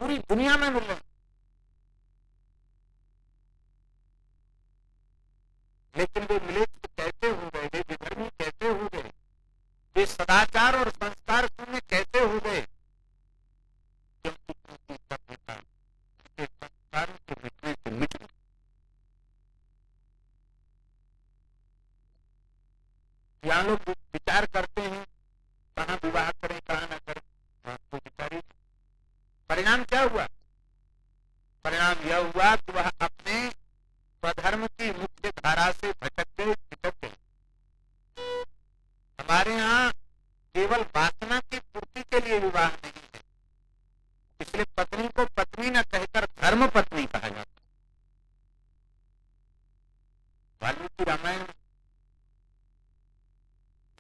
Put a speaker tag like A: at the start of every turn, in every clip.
A: पूरी दुनिया में मिल रहे हैं। लेकिन वे मिलेच्छ कैसे हो गए, वे विधर्मी कैसे हो गए, वे सदाचार और संस्कार शून्य कैसे हो गए? क्योंकि उनकी सभ्यता उनके संस्कारों के मिटने से मिट गई। यहाँ लोग विचार करते हैं कहाँ विवाह करें कहाँ न करें, कोई विचार ही। परिणाम क्या हुआ? परिणाम यह हुआ कि वह अपने स्वधर्म की मुख्य धारा से भटक गए, छिटक गए। हमारे यहाँ केवल वासना की पूर्ति के लिए विवाह नहीं है, इसलिए पत्नी को पत्नी न कहकर धर्म पत्नी कहा जाता है। वाल्मीकि रामायण में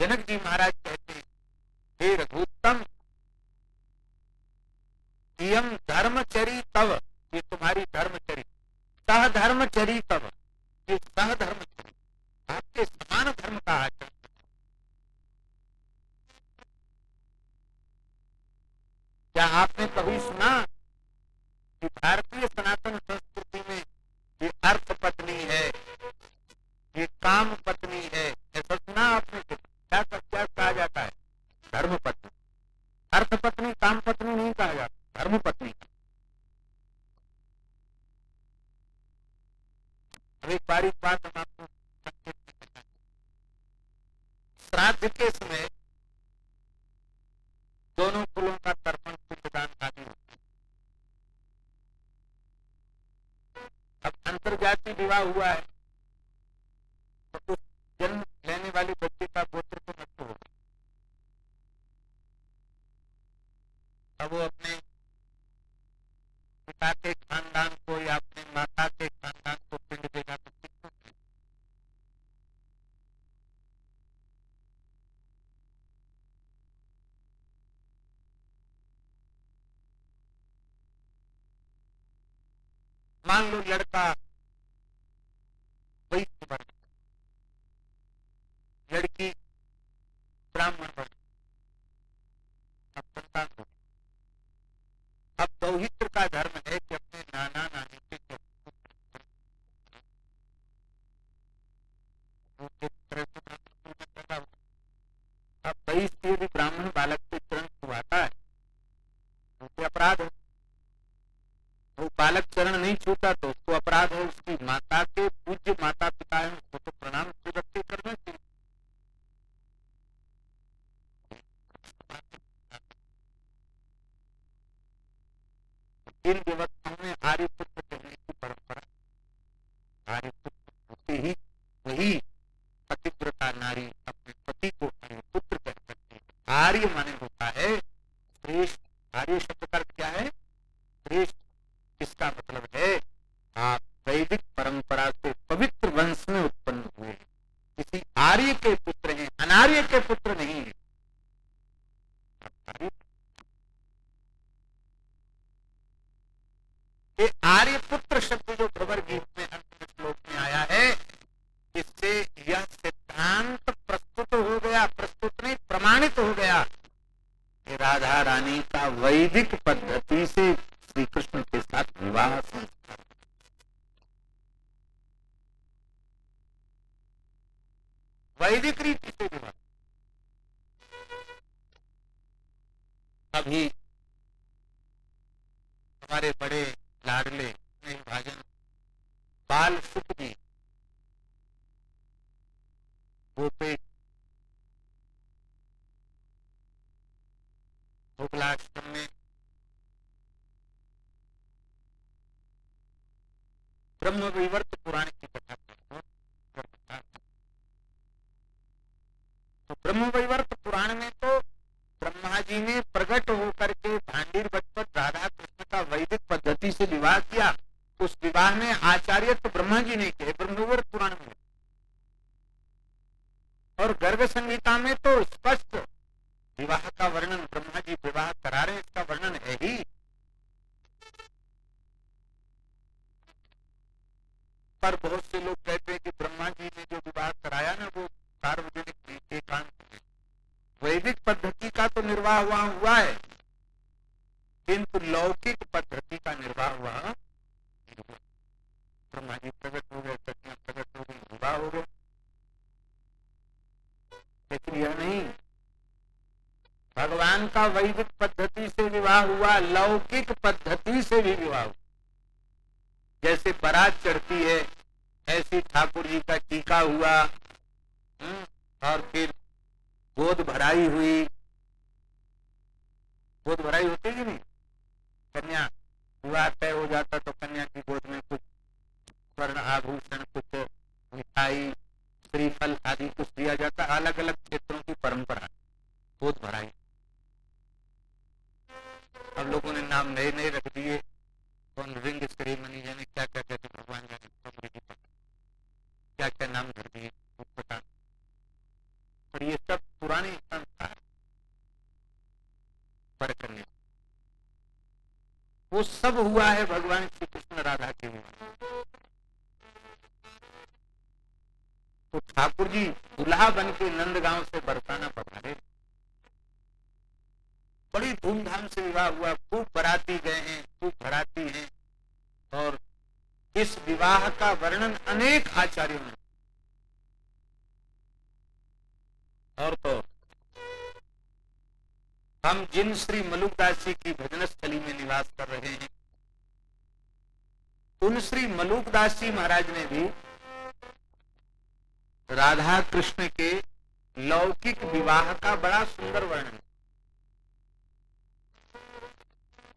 A: जनक जी महाराज कहते हैं, हे रघुत्तम इयम धर्मचरी तव, ये तुम्हारी धर्मचरी, सह धर्मचरी तव, ये सह धर्मचरी, आपके समान धर्म का आचरण। क्या आपने कभी सुना कि भारतीय सनातन संस्कृति में ये अर्थ पत्नी है, ये काम पत्नी है, ऐसा सुना आपने? क्या कहा जाता है? धर्म पत्नी। अर्थ पत्नी काम पत्नी नहीं कहा जाता, धर्म पत्नी। अब एक बारीक बात हम आपको संक्षेप में बताएं। श्राद्ध के समय दोनों कुलों का तर्पण पिंडदान आदि होता है। अब अंतर्जातीय विवाह हुआ है तो उस जन्म लेने वाले बच्चे का गोत्र तो नष्ट होगा। अब वो अपने पिता के खानदान को या अपने माता के खानदान को पिंड देगा तो किसको देगा? मान लो लड़का वैश्य वर्ण, लड़की ब्राह्मण वर्ण, अब संतान हो। अब दौहित्र का धर्म है कि अपने नाना नानी के पैदा हो। अब वैश्य यदि ब्राह्मण बालक के चरण छुआता है तो अपराध है। वो बालक चरण नहीं छूता तो उसको अपराध है। उसकी माता के पूज्य माता पिता है, उसको तो प्रणाम पूर्वक के करना चाहिए। इन व्यवस्थाओं में आर्यपुत्र कहने की परंपरा, आर्यपुत्र होते ही वही पतिव्रता नारी अपने पति को आर्यपुत्र कह सकती है। आर्य माने होता है श्रेष्ठ। आर्य शब्द का अर्थ क्या है? श्रेष्ठ। इसका मतलब है आप वैदिक परंपरा से पवित्र वंश में उत्पन्न हुए हैं, किसी आर्य के पुत्र हैं, अनार्य के पुत्र नहीं है। ये आर्यपुत्र शब्द जो भ्रमर गीत में अंतिम श्लोक में आया है, इससे यह सिद्धांत प्रस्तुत हो गया, प्रस्तुत नहीं प्रमाणित हो गया कि राधा रानी का वैदिक पद्धति से श्री कृष्ण के साथ विवाह संस्कार, वैदिक रीति से विवाह। अभी हमारे बड़े लाडले भाजन बाल सुख जी गोपेश भोगलाश्रम में ब्रह्म विवर्त पुराण की कथा करते हैं। तो ब्रह्म विवर्त पुराण में तो ब्रह्मा जी ने प्रकट होकर के भांडीर बचपत राधा कृष्ण का वैदिक पद्धति से विवाह किया। उस विवाह में आचार्य तो ब्रह्मा जी ने किए ब्रह्म विवर्त पुराण में। और गर्ग संहिता में तो स्पष्ट विवाह का वर्णन, ब्रह्मा जी विवाह करा रहे इसका वर्णन है ही। पर बहुत से लोग कहते हैं कि ब्रह्मा जी ने जो विवाह कराया ना वो सार्वजनिक नहीं, एकांत में। वैदिक पद्धति का तो निर्वाह वहां हुआ है, किंतु लौकिक पद्धति का निर्वाह हुआ। ब्रह्मा जी प्रकट हो गए, कन्या प्रकट हो गई, विवाह हो गया। लेकिन यह नहीं, भगवान का वैदिक पद्धति से विवाह हुआ, लौकिक पद्धति से भी विवाह हुआ। जैसे बारात चढ़ती है ऐसी ठाकुर जी का टीका हुआ, और फिर गोद भराई हुई। गोद भराई होती कि नहीं? कन्या विवाह तय हो जाता तो कन्या की गोद में कुछ स्वर्ण आभूषण, कुछ मिठाई, श्रीफल आदि कुछ दिया जाता। अलग अलग क्षेत्रों की परंपरा गोद भराई। अब लोगों ने नाम नए नए रख दिए, कौन रिंग सेरेमनी, यानी क्या क्या कहते भगवान जाने, क्या क्या नाम धर दिए पता। पर ये सब पुराने संस्कार पर करने, वो सब हुआ है भगवान श्री कृष्ण राधा के लिए। तो ठाकुर जी दूल्हा बन के नंदगांव से बरसाना पधारे, बड़ी धूमधाम से विवाह हुआ, खूब बाराती गए हैं, खूब बाराती हैं। और इस विवाह का वर्णन अनेक आचार्यों ने। और तो हम जिन श्री मलुकदास जी की भजन स्थली में निवास कर रहे हैं, उन श्री मलुकदास जी महाराज ने भी राधा कृष्ण के लौकिक विवाह का बड़ा सुंदर वर्णन,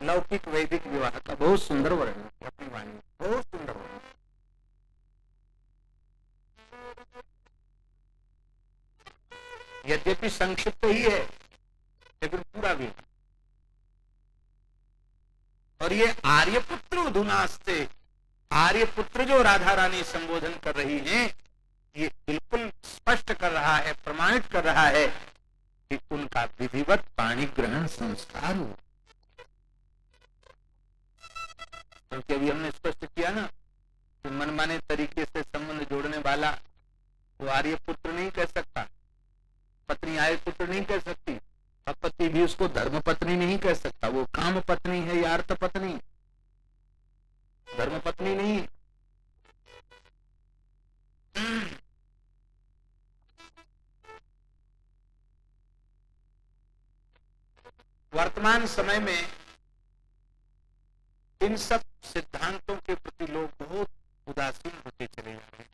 A: लौकिक वैदिक विवाह का बहुत सुंदर वर्णन अपनी वाणी में, बहुत सुंदर वर्णन। यद्यपि संक्षिप्त ही है लेकिन पूरा भी। और ये आर्यपुत्र उधुनास्ते, आर्यपुत्र जो राधा रानी संबोधन कर रही हैं, ये बिल्कुल स्पष्ट कर रहा है, प्रमाणित कर रहा है कि उनका विधिवत पाणी ग्रहण संस्कार हो। क्योंकि अभी हमने स्पष्ट किया ना कि मनमाने तरीके से संबंध जोड़ने वाला वो आर्यपुत्र नहीं कह सकता, पत्नी आर्यपुत्र नहीं कह सकती, और पति भी उसको धर्म पत्नी नहीं कह सकता। वो काम पत्नी है या अर्थ पत्नी, धर्म पत्नी नहीं। वर्तमान समय में इन सब सिद्धांतों के प्रति लोग बहुत उदासीन होते चले जा रहे हैं,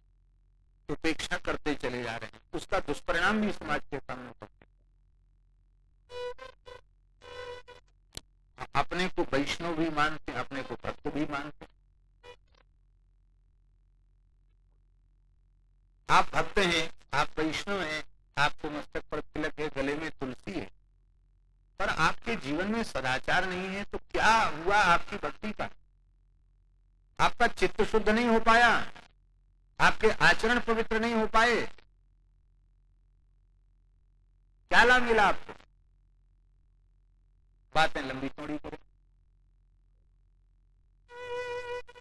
A: उपेक्षा करते चले जा रहे हैं। उसका दुष्परिणाम भी समाज के सामने पड़ते। अपने को वैष्णव भी मानते, अपने को भक्त भी मानते। आप भक्त हैं, आप वैष्णव हैं, आपको मस्तक पर तिलक है, गले में तुलसी है, पर आपके जीवन में सदाचार नहीं है, तो क्या हुआ आपकी भक्ति का? आपका चित्त शुद्ध नहीं हो पाया, आपके आचरण पवित्र नहीं हो पाए, क्या लाभ मिला आपको? बातें लंबी चौड़ी करें।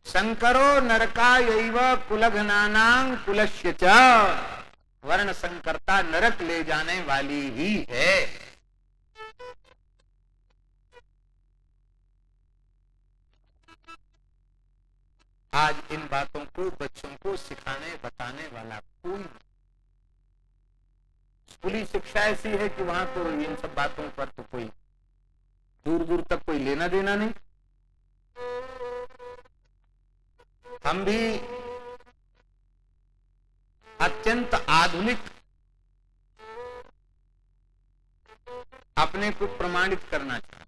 A: शंकरो नरकायैव कुलघ्नानां कुलस्य च, वर्ण संकरता नरक ले जाने वाली ही है। आज इन बातों को बच्चों को सिखाने बताने वाला कोई नहीं। स्कूली शिक्षा ऐसी है कि वहां तो इन सब बातों पर तो कोई दूर दूर तक कोई लेना देना नहीं। हम भी अत्यंत आधुनिक अपने को प्रमाणित करना चाहते,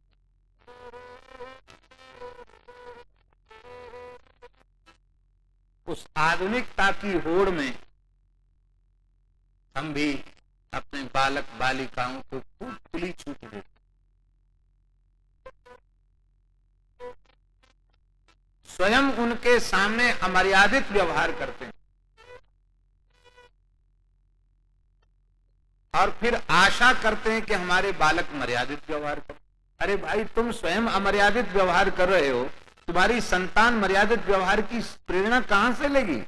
A: उस आधुनिकता की होड़ में हम भी अपने बालक बालिकाओं को खूब खुली छूट देते, स्वयं उनके सामने अमर्यादित व्यवहार करते हैं, और फिर आशा करते हैं कि हमारे बालक मर्यादित व्यवहार करें। अरे भाई, तुम स्वयं अमर्यादित व्यवहार कर रहे हो, तुम्हारी संतान मर्यादित व्यवहार की प्रेरणा कहां से लेगी?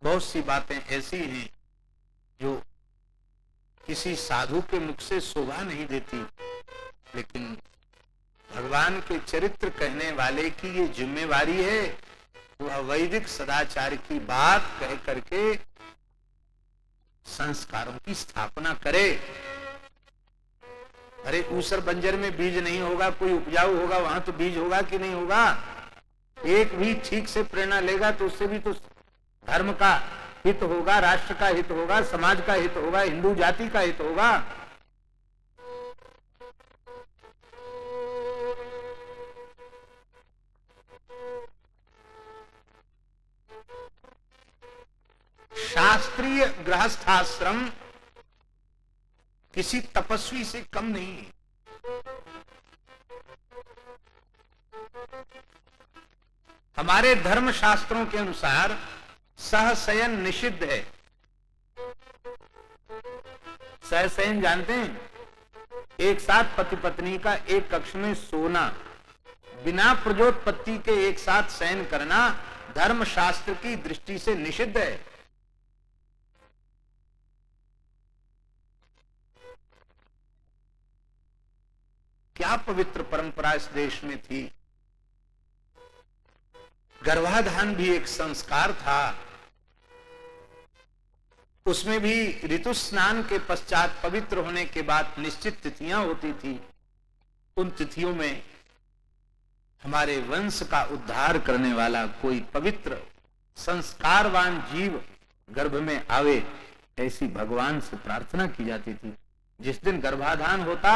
A: बहुत सी बातें ऐसी हैं जो किसी साधु के मुख से शोभा नहीं देती, लेकिन भगवान के चरित्र कहने वाले की ये जिम्मेवारी है, वह वैदिक सदाचार की बात कह करके संस्कारों की स्थापना करे। अरे ऊसर बंजर में बीज नहीं होगा, कोई उपजाऊ होगा वहां तो बीज होगा कि नहीं होगा। एक भी ठीक से प्रेरणा लेगा तो उससे भी तो धर्म का हित होगा, राष्ट्र का हित होगा, समाज का हित होगा, हिंदू जाति का हित होगा। शास्त्रीय गृहस्थाश्रम किसी तपस्वी से कम नहीं है। हमारे धर्म शास्त्रों के अनुसार सहशयन निषिद्ध है। सहशयन जानते हैं? एक साथ पति पत्नी का एक कक्ष में सोना, बिना प्रजोत्पत्ति के एक साथ शयन करना धर्म शास्त्र की दृष्टि से निषिद्ध है। क्या पवित्र परंपरा इस देश में थी। गर्भाधान भी एक संस्कार था। उसमें भी ऋतु स्नान के पश्चात पवित्र होने के बाद निश्चित तिथियां होती थी। उन तिथियों में हमारे वंश का उद्धार करने वाला कोई पवित्र संस्कारवान जीव गर्भ में आवे, ऐसी भगवान से प्रार्थना की जाती थी। जिस दिन गर्भाधान होता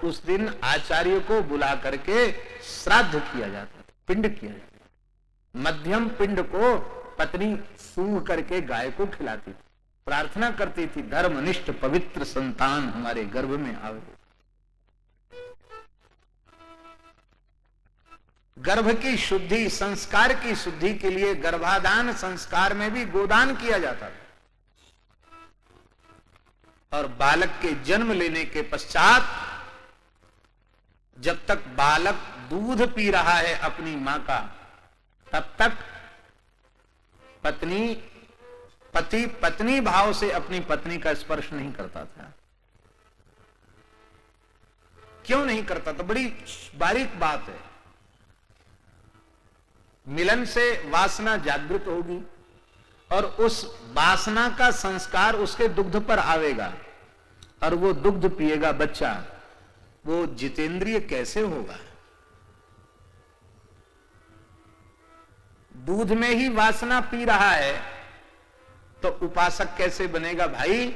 A: उस दिन आचार्य को बुला करके श्राद्ध किया जाता था, पिंड किया जाता था। मध्यम पिंड को पत्नी सूंघ करके गाय को खिलाती थी, प्रार्थना करती थी धर्मनिष्ठ पवित्र संतान हमारे गर्भ में आवे। गर्भ की शुद्धि, संस्कार की शुद्धि के लिए गर्भाधान संस्कार में भी गोदान किया जाता था। और बालक के जन्म लेने के पश्चात जब तक बालक दूध पी रहा है अपनी मां का, तब तक पति पत्नी भाव से अपनी पत्नी का स्पर्श नहीं करता था। क्यों नहीं करता था? बड़ी बारीक बात है। मिलन से वासना जागृत होगी और उस वासना का संस्कार उसके दुग्ध पर आवेगा और वो दुग्ध पिएगा बच्चा। वो जितेंद्रिय कैसे होगा? दूध में ही वासना पी रहा है तो उपासक कैसे बनेगा भाई?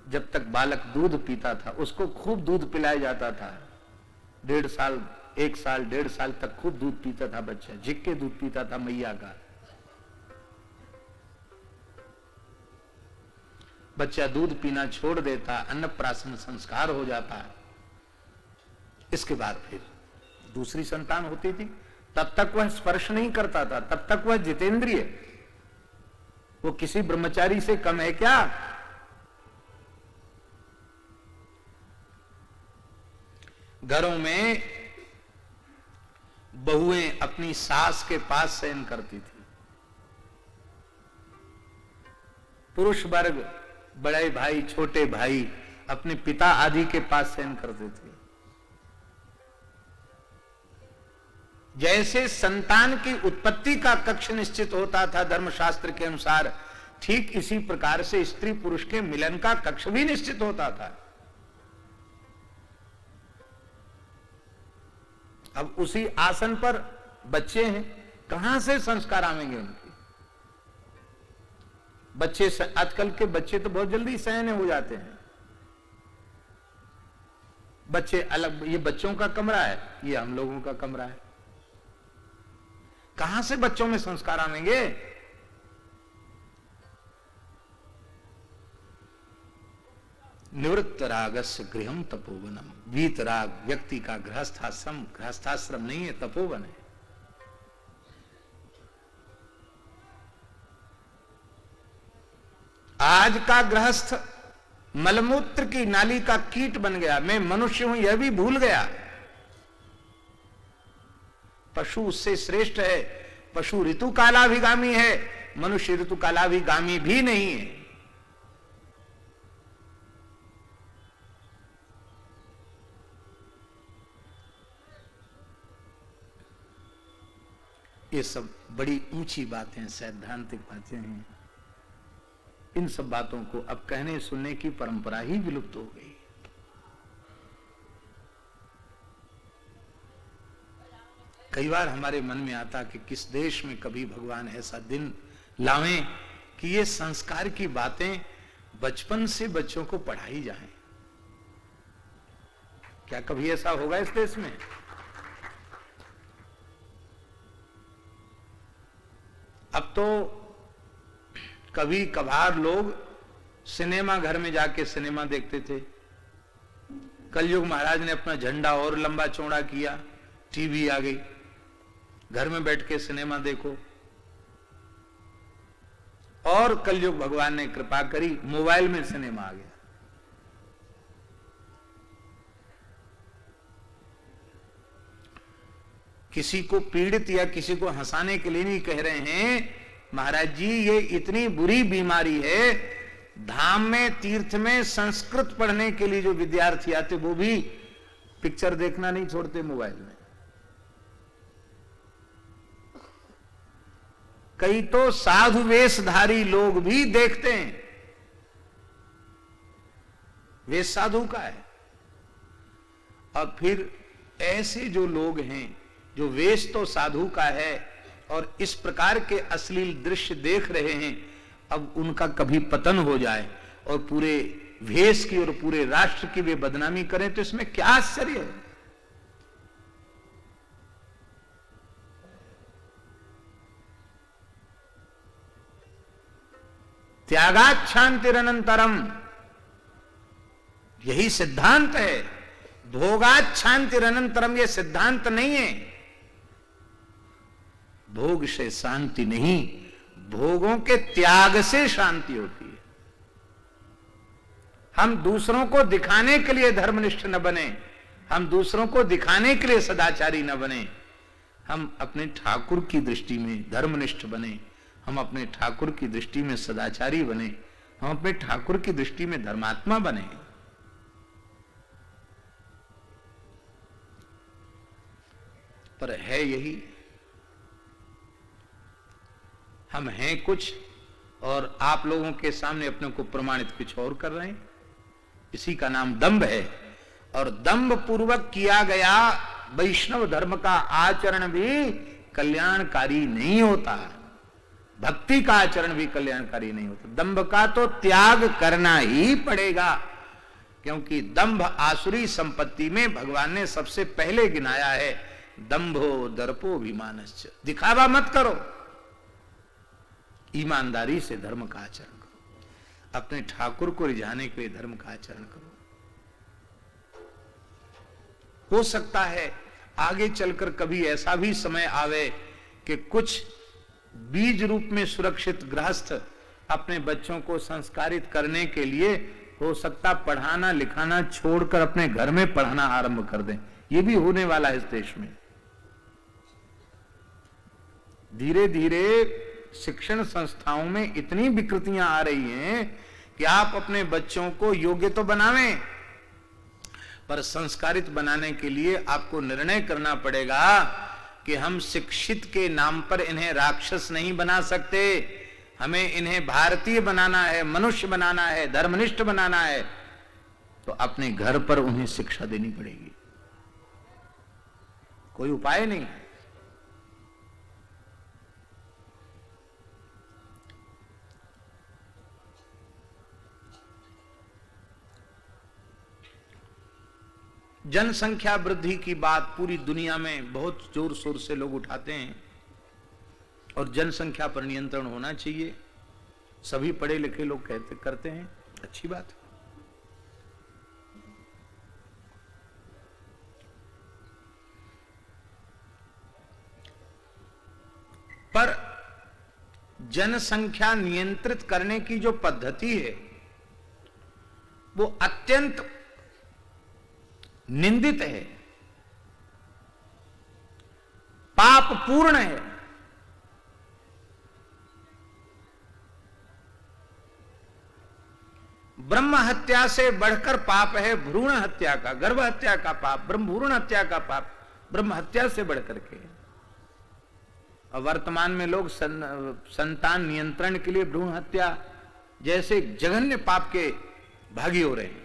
A: जब तक बालक दूध पीता था उसको खूब दूध पिलाया जाता था। 1.5 साल 1 साल 1.5 साल तक खूब दूध पीता था बच्चा, झिक के दूध पीता था मैया का। बच्चा दूध पीना छोड़ देता, अन्नप्राशन संस्कार हो जाता। इसके बाद फिर दूसरी संतान होती थी, तब तक वह स्पर्श नहीं करता था, तब तक वह जितेंद्रिय। वो किसी ब्रह्मचारी से कम है क्या? घरों में बहुएं अपनी सास के पास शयन करती थी। पुरुष वर्ग, बड़े भाई छोटे भाई अपने पिता आदि के पास शयन करते थे। जैसे संतान की उत्पत्ति का कक्ष निश्चित होता था धर्मशास्त्र के अनुसार, ठीक इसी प्रकार से स्त्री पुरुष के मिलन का कक्ष भी निश्चित होता था। अब उसी आसन पर बच्चे हैं, कहां से संस्कार आवेंगे उनके? बच्चे, आजकल के बच्चे तो बहुत जल्दी सयाने हो जाते हैं। बच्चे अलग, ये बच्चों का कमरा है, ये हम लोगों का कमरा है। कहां से बच्चों में संस्कार आवेंगे? निवृत्त रागस्य गृहम तपोवनम। वीत राग व्यक्ति का गृहस्थाश्रम, गृहस्थाश्रम नहीं है, तपोवन है। आज का गृहस्थ मलमूत्र की नाली का कीट बन गया। मैं मनुष्य हूं यह भी भूल गया। पशु उससे श्रेष्ठ है। पशु ऋतु कालाभिगामी है, मनुष्य ऋतु कालाभिगामी भी नहीं है।
B: ये सब बड़ी ऊंची बातें, सैद्धांतिक बातें हैं। इन सब बातों को अब कहने सुनने की परंपरा ही विलुप्त हो गई। कई बार हमारे मन में आता कि किस देश में कभी भगवान ऐसा दिन लावें कि ये संस्कार की बातें बचपन से बच्चों को पढ़ाई जाएं। क्या कभी ऐसा होगा इस देश में? अब तो कभी कभार लोग सिनेमा घर में जाके सिनेमा देखते थे। कलयुग महाराज ने अपना झंडा और लंबा चौड़ा किया, टीवी आ गई, घर में बैठ के सिनेमा देखो। और कलयुग भगवान ने कृपा करी, मोबाइल में सिनेमा आ गया। किसी को पीड़ित या किसी को हंसाने के लिए नहीं कह रहे हैं महाराज जी, ये इतनी बुरी बीमारी है। धाम में, तीर्थ में संस्कृत पढ़ने के लिए जो विद्यार्थी आते वो भी पिक्चर देखना नहीं छोड़ते मोबाइल में। कई तो साधु वेशधारी लोग भी देखते हैं, वेश साधु का है। और फिर ऐसे जो लोग हैं जो वेश तो साधु का है और इस प्रकार के अश्लील दृश्य देख रहे हैं, अब उनका कभी पतन हो जाए और पूरे वेश की और पूरे राष्ट्र की वे बदनामी करें तो इसमें क्या आश्चर्य है? त्यागात् शांतिरनंतरम, यही सिद्धांत है। भोगात् शांतिरनंतरम ये सिद्धांत नहीं है। भोग से शांति नहीं, भोगों के त्याग से शांति होती है। हम दूसरों को दिखाने के लिए धर्मनिष्ठ न बने, हम दूसरों को दिखाने के लिए सदाचारी न बने, हम अपने ठाकुर की दृष्टि में धर्मनिष्ठ बने, हम अपने ठाकुर की दृष्टि में सदाचारी बने, हम अपने ठाकुर की दृष्टि में धर्मात्मा बने। पर है यही, हम हैं कुछ और आप लोगों के सामने अपने को प्रमाणित कुछ और कर रहे हैं। इसी का नाम दंभ है। और दंभ पूर्वक किया गया वैष्णव धर्म का आचरण भी कल्याणकारी नहीं होता, भक्ति का आचरण भी कल्याणकारी नहीं होता। दंभ का तो त्याग करना ही पड़ेगा, क्योंकि दंभ आसुरी संपत्ति में भगवान ने सबसे पहले गिनाया है, दंभो दर्पो अभिमानश्च। दिखावा मत करो, ईमानदारी से धर्म का आचरण करो, अपने ठाकुर को रिझाने के लिए धर्म का आचरण करो। हो सकता है आगे चलकर कभी ऐसा भी समय आवे कि कुछ बीज रूप में सुरक्षित गृहस्थ अपने बच्चों को संस्कारित करने के लिए हो सकता पढ़ाना लिखाना छोड़कर अपने घर में पढ़ाना आरंभ कर दें। यह भी होने वाला है इस देश में। धीरे धीरे शिक्षण संस्थाओं में इतनी विकृतियां आ रही हैं कि आप अपने बच्चों को योग्य तो बनावें, पर संस्कारित बनाने के लिए आपको निर्णय करना पड़ेगा कि हम शिक्षित के नाम पर इन्हें राक्षस नहीं बना सकते, हमें इन्हें भारतीय बनाना है, मनुष्य बनाना है, धर्मनिष्ठ बनाना है। तो अपने घर पर उन्हें शिक्षा देनी पड़ेगी, कोई उपाय नहीं है। जनसंख्या वृद्धि की बात पूरी दुनिया में बहुत जोर शोर से लोग उठाते हैं और जनसंख्या पर नियंत्रण होना चाहिए, सभी पढ़े लिखे लोग करते हैं, अच्छी बात है। पर जनसंख्या नियंत्रित करने की जो पद्धति है वो अत्यंत निंदित है, पाप पूर्ण है। ब्रह्म हत्या से बढ़कर पाप है भ्रूण हत्या का, गर्भ हत्या का पाप, ब्रह्म भ्रूण हत्या का पाप ब्रह्म हत्या से बढ़कर के। और वर्तमान में लोग संतान नियंत्रण के लिए भ्रूण हत्या जैसे जघन्य पाप के भागी हो रहे हैं।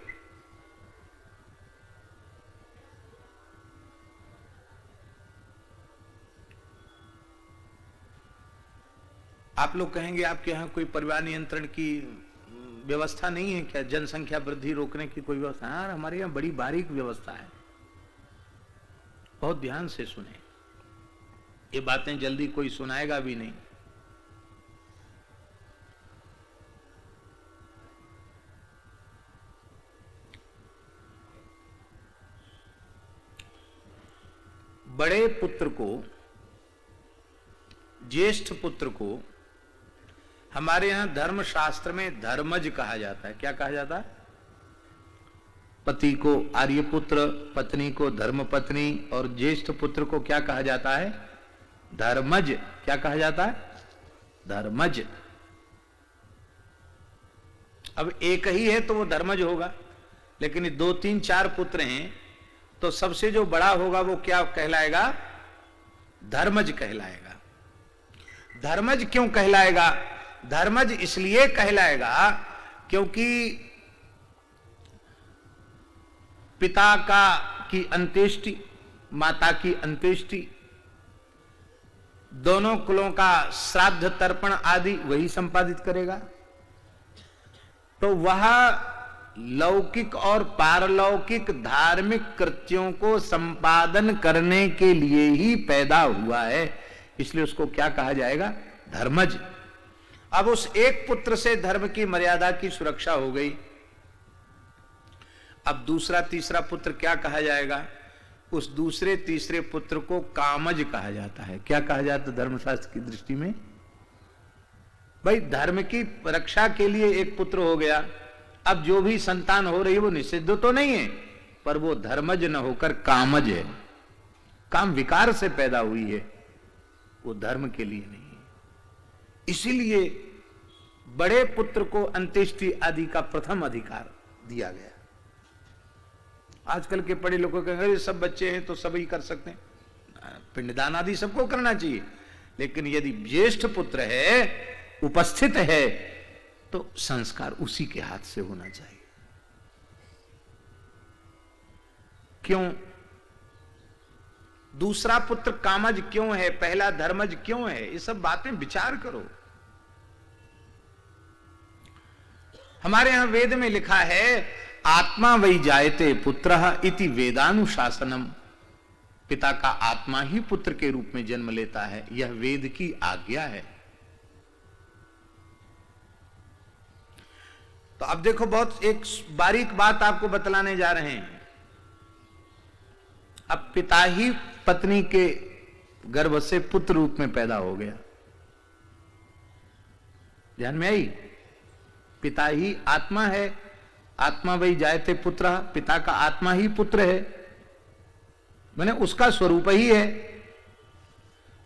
B: आप लोग कहेंगे आपके यहां कोई परिवार नियंत्रण की व्यवस्था नहीं है क्या, जनसंख्या वृद्धि रोकने की कोई व्यवस्था? हाँ, हमारे यहां बड़ी बारीक व्यवस्था है। बहुत ध्यान से सुने, ये बातें जल्दी कोई सुनाएगा भी नहीं। बड़े पुत्र को, ज्येष्ठ पुत्र को हमारे यहां धर्मशास्त्र में धर्मज कहा जाता है। क्या कहा जाता है? पति को आर्यपुत्र, पत्नी को धर्मपत्नी और ज्येष्ठ पुत्र को क्या कहा जाता है? धर्मज। क्या कहा जाता है? धर्मज। अब एक ही है तो वो धर्मज होगा, लेकिन 2 3 4 पुत्र हैं तो सबसे जो बड़ा होगा वो क्या कहलाएगा? धर्मज कहलाएगा। धर्मज क्यों कहलाएगा? धर्मज इसलिए कहलाएगा क्योंकि पिता की अंत्येष्टि, माता की अंत्येष्टि, दोनों कुलों का श्राद्ध तर्पण आदि वही संपादित करेगा। तो वह लौकिक और पारलौकिक धार्मिक कृत्यों को संपादन करने के लिए ही पैदा हुआ है, इसलिए उसको क्या कहा जाएगा? धर्मज। अब उस एक पुत्र से धर्म की मर्यादा की सुरक्षा हो गई। अब दूसरा तीसरा पुत्र क्या कहा जाएगा? उस दूसरे तीसरे पुत्र को कामज कहा जाता है। क्या कहा जाता है धर्मशास्त्र की दृष्टि में? भाई धर्म की रक्षा के लिए एक पुत्र हो गया, अब जो भी संतान हो रही है वो निषिद्ध तो नहीं है, पर वो धर्मज न होकर कामज है, काम विकार से पैदा हुई है, वो धर्म के लिए नहीं है। इसीलिए बड़े पुत्र को अंत्येष्टि आदि का प्रथम अधिकार दिया गया। आजकल के बड़े लोगों के अगर सब बच्चे हैं तो सभी कर सकते हैं, पिंडदान आदि सबको करना चाहिए, लेकिन यदि ज्येष्ठ पुत्र है, उपस्थित है, तो संस्कार उसी के हाथ से होना चाहिए। क्यों? दूसरा पुत्र कामज क्यों है, पहला धर्मज क्यों है? ये सब बातें विचार करो। हमारे यहां वेद में लिखा है, आत्मा वै जायते पुत्रः इति वेदानुशासनम। पिता का आत्मा ही पुत्र के रूप में जन्म लेता है, यह वेद की आज्ञा है। तो अब देखो, बहुत एक बारीक बात आपको बतलाने जा रहे हैं। अब पिता ही पत्नी के गर्भ से पुत्र रूप में पैदा हो गया, ध्यान में आई? पिता ही आत्मा है, आत्मा वही जायते पुत्र, पिता का आत्मा ही पुत्र है, मैंने उसका स्वरूप ही है।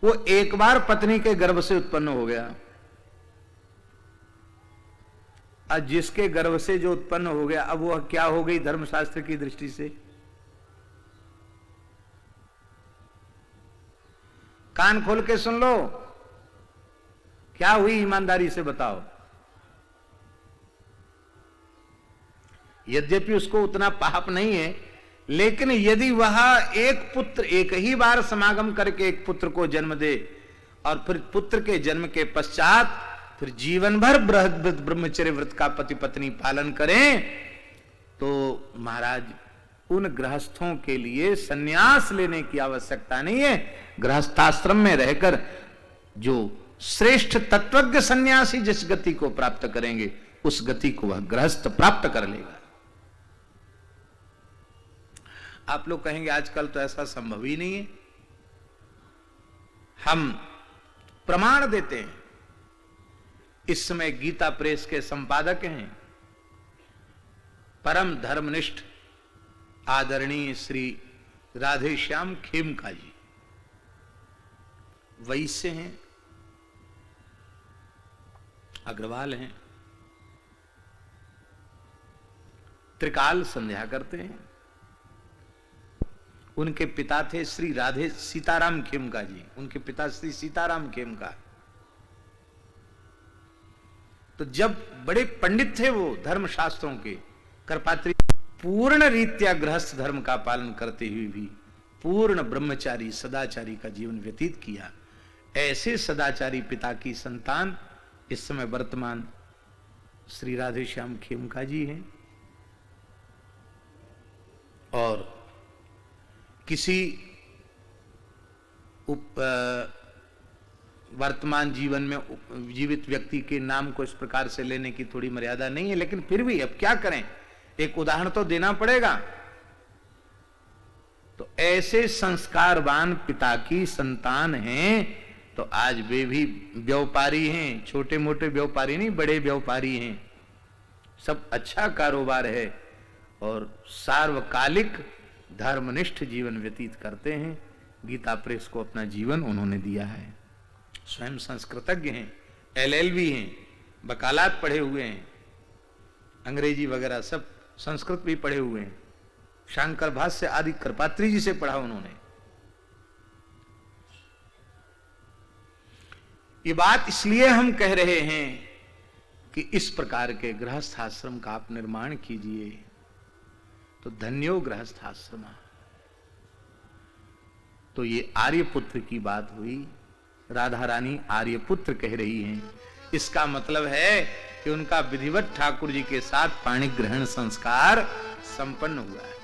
B: वो एक बार पत्नी के गर्भ से उत्पन्न हो गया। आज जिसके गर्भ से जो उत्पन्न हो गया, अब वह क्या हो गई धर्मशास्त्र की दृष्टि से? कान खोल के सुन लो, क्या हुई ईमानदारी से बताओ। यद्यपि उसको उतना पाप नहीं है, लेकिन यदि वह एक पुत्र एक ही बार समागम करके एक पुत्र को जन्म दे और फिर पुत्र के जन्म के पश्चात फिर जीवन भर ब्रह्मचर्य व्रत का पति पत्नी पालन करें, तो महाराज उन गृहस्थों के लिए सन्यास लेने की आवश्यकता नहीं है। गृहस्थाश्रम में रहकर जो श्रेष्ठ तत्वज्ञ सन्यासी जिस गति को प्राप्त करेंगे, उस गति को वह गृहस्थ प्राप्त कर लेगा। आप लोग कहेंगे आजकल तो ऐसा संभव ही नहीं है। हम प्रमाण देते हैं। इस समय गीता प्रेस के संपादक हैं परम धर्मनिष्ठ आदरणीय श्री राधेश्याम खेमका जी, वैश्य हैं, अग्रवाल हैं, त्रिकाल संध्या करते हैं, उनके पिता थे श्री राधे सीताराम खेमका जी, उनके पिता श्री सीताराम खेमका। तो जब बड़े पंडित थे वो धर्म शास्त्रों के, करपात्री पूर्ण रीत्या गृहस्थ धर्म का पालन करते हुए भी पूर्ण ब्रह्मचारी सदाचारी का जीवन व्यतीत किया। ऐसे सदाचारी पिता की संतान इस समय वर्तमान श्री राधे श्याम खेमका जी हैं। और किसी वर्तमान जीवन में जीवित व्यक्ति के नाम को इस प्रकार से लेने की थोड़ी मर्यादा नहीं है, लेकिन फिर भी अब क्या करें, एक उदाहरण तो देना पड़ेगा। तो ऐसे संस्कारवान पिता की संतान हैं, तो आज वे भी व्यापारी हैं, छोटे मोटे व्यापारी नहीं, बड़े व्यापारी हैं, सब अच्छा कारोबार है और सार्वकालिक धर्मनिष्ठ जीवन व्यतीत करते हैं। गीता प्रेस को अपना जीवन उन्होंने दिया है। स्वयं संस्कृतज्ञ हैं, LLB हैं, वकालत पढ़े हुए हैं, अंग्रेजी वगैरह सब, संस्कृत भी पढ़े हुए हैं, शांकर भाष्य आदि करपात्री जी से पढ़ा उन्होंने। ये बात इसलिए हम कह रहे हैं कि इस प्रकार के गृहस्थ आश्रम का आप निर्माण कीजिए, तो धन्यो गृहस्थ आश्रम। तो ये आर्यपुत्र की बात हुई, राधा रानी आर्यपुत्र कह रही हैं। इसका मतलब है कि उनका विधिवत ठाकुर जी के साथ पाणिग्रहण संस्कार संपन्न हुआ है।